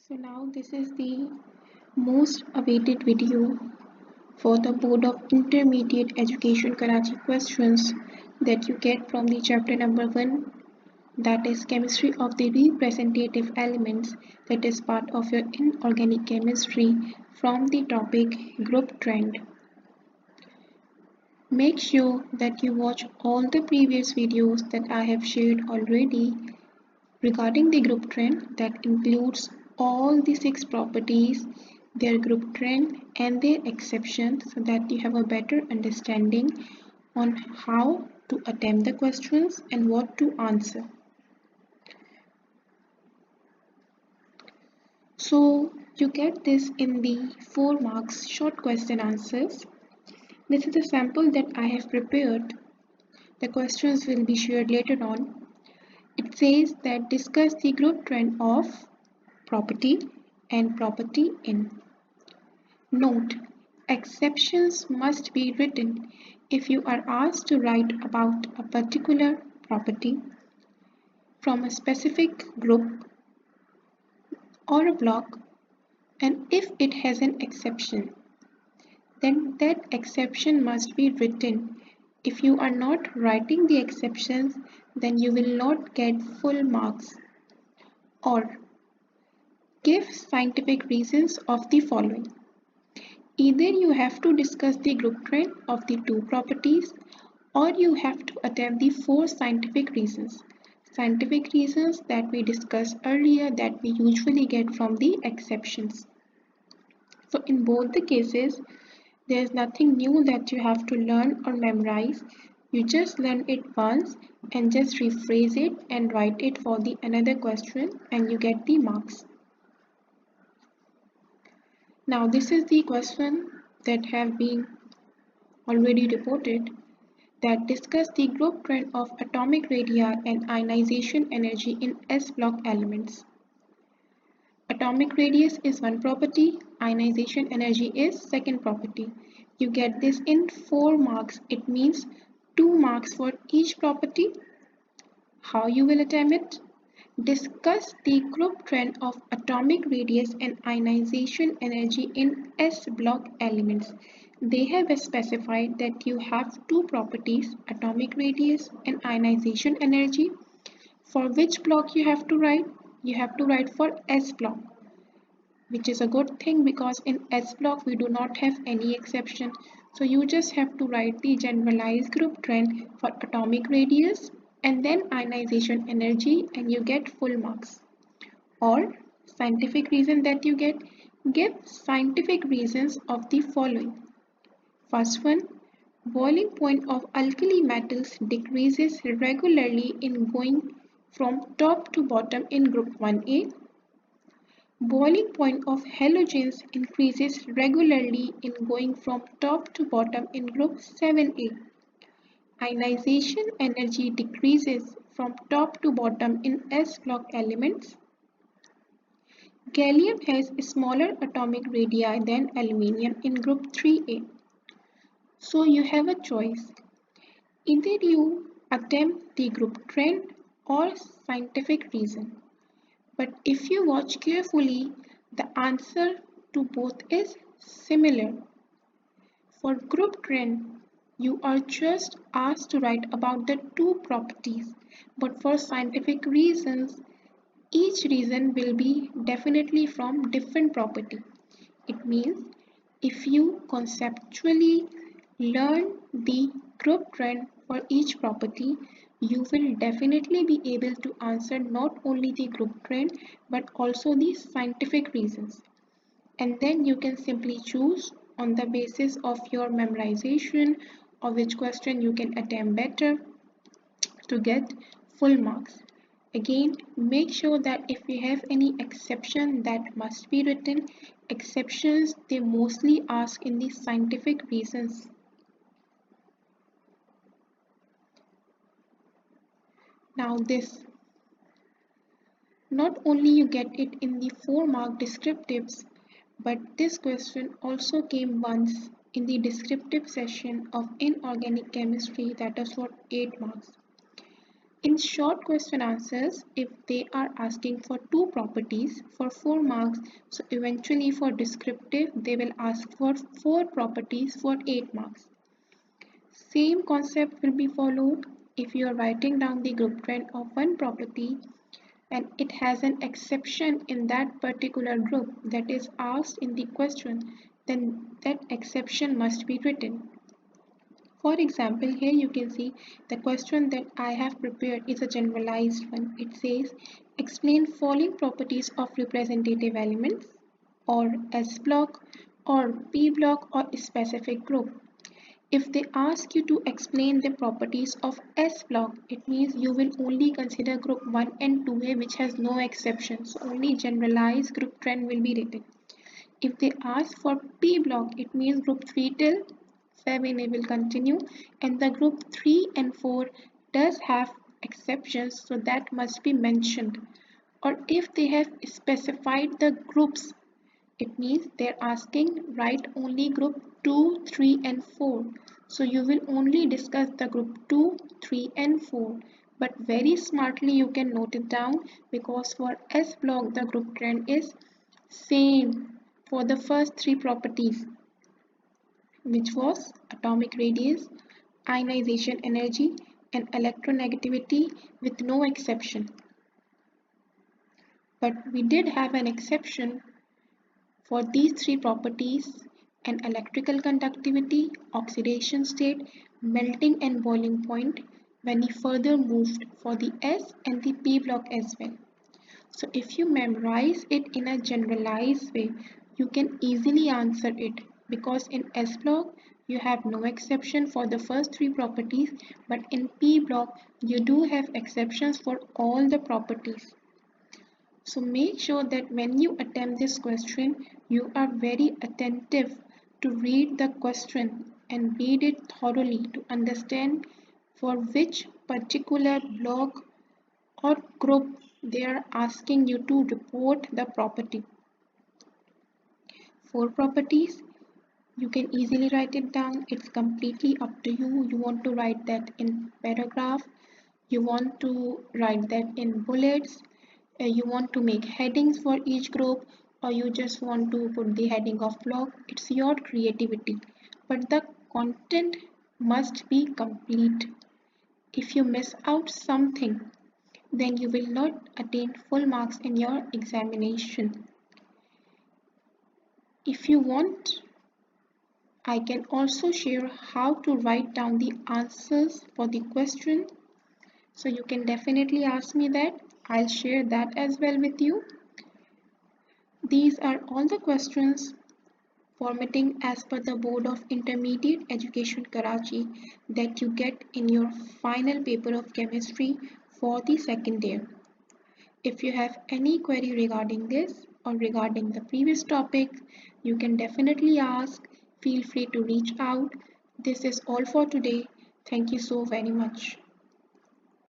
So now this is the most awaited video for the Board of Intermediate Education Karachi questions that you get from the chapter number 1, that is chemistry of the representative elements, that is part of your inorganic chemistry from the topic group trend. Make sure that you watch all the previous videos that I have shared already regarding the group trend, that includes all the 6 properties, their group trend and their exceptions, so that you have a better understanding on how to attempt the questions and what to answer. So you get this in the 4 marks short question answers. This is a sample that I have prepared. The questions will be shared later on. It says that discuss the group trend of property and property in. Note: exceptions must be written if you are asked to write about a particular property from a specific group or a block, and if it has an exception, then that exception must be written. If you are not writing the exceptions, then you will not get full marks. Or give scientific reasons of the following. Either you have to discuss the group trend of the 2 properties, or you have to attempt the 4 scientific reasons. Scientific reasons that we discussed earlier that we usually get from the exceptions. So in both the cases, there is nothing new that you have to learn or memorize. You just learn it once and just rephrase it and write it for the another question and you get the marks. Now this is the question that have been already reported, that discuss the group trend of atomic radii and ionization energy in S block elements. Atomic radius is one property, ionization energy is second property. You get this in 4 marks. It means 2 marks for each property. How you will attempt it? Discuss the group trend of atomic radius and ionization energy in S block elements. They have specified that you have 2 properties, atomic radius and ionization energy. For which block you have to write? You have to write for S block, which is a good thing because in S block we do not have any exception. So you just have to write the generalized group trend for atomic radius and then ionization energy and you get full marks. Or scientific reason that you get, give scientific reasons of the following. First one, boiling point of alkali metals decreases regularly in going from top to bottom in group 1A. Boiling point of halogens increases regularly in going from top to bottom in group 7A. Ionization energy decreases from top to bottom in S block elements. Gallium has smaller atomic radii than aluminium in group 3A. So you have a choice. Either you attempt the group trend or scientific reason. But if you watch carefully, the answer to both is similar. For group trend, you are just asked to write about the 2 properties, but for scientific reasons, each reason will be definitely from different property. It means if you conceptually learn the group trend for each property, you will definitely be able to answer not only the group trend but also the scientific reasons. And then you can simply choose on the basis of your memorization or which question you can attempt better to get full marks. Again, make sure that if you have any exception that must be written, exceptions they mostly ask in the scientific reasons. Now this, not only you get it in the 4 mark descriptives, but this question also came once in the descriptive session of inorganic chemistry, that is for 8 marks. In short question answers, if they are asking for two properties for 4 marks, so eventually for descriptive, they will ask for 4 properties for 8 marks. Same concept will be followed if you are writing down the group trend of one property and it has an exception in that particular group that is asked in the question, then that exception must be written. For example, here you can see the question that I have prepared is a generalized one. It says, explain following properties of representative elements or S block or P block or a specific group. If they ask you to explain the properties of S block, it means you will only consider group 1 and 2A which has no exceptions. So only generalized group trend will be written. If they ask for P block, it means group 3 till 7A will continue, and the group 3 and 4 does have exceptions, so that must be mentioned. Or if they have specified the groups, it means they're asking write only group 2, 3 and 4. So you will only discuss the group 2, 3 and 4. But very smartly you can note it down, because for S block the group trend is same for the first 3 properties, which was atomic radius, ionization energy and electronegativity, with no exception. But we did have an exception for these 3 properties: and electrical conductivity, oxidation state, melting and boiling point, when we further moved for the S and the P block as well. So if you memorize it in a generalized way, you can easily answer it, because in S block you have no exception for the first 3 properties, but in P block you do have exceptions for all the properties. So make sure that when you attempt this question, you are very attentive to read the question and read it thoroughly to understand for which particular block or group they are asking you to report the property. 4 properties, you can easily write it down. It's completely up to you. You want to write that in paragraph, you want to write that in bullets, you want to make headings for each group, or you just want to put the heading of block. It's your creativity, but the content must be complete. If you miss out something, then you will not attain full marks in your examination. If you want, I can also share how to write down the answers for the question. So you can definitely ask me that. I'll share that as well with you. These are all the questions formatting as per the Board of Intermediate Education Karachi that you get in your final paper of chemistry for the second year. If you have any query regarding this or regarding the previous topic, you can definitely ask. Feel free to reach out. This is all for today. Thank you so very much.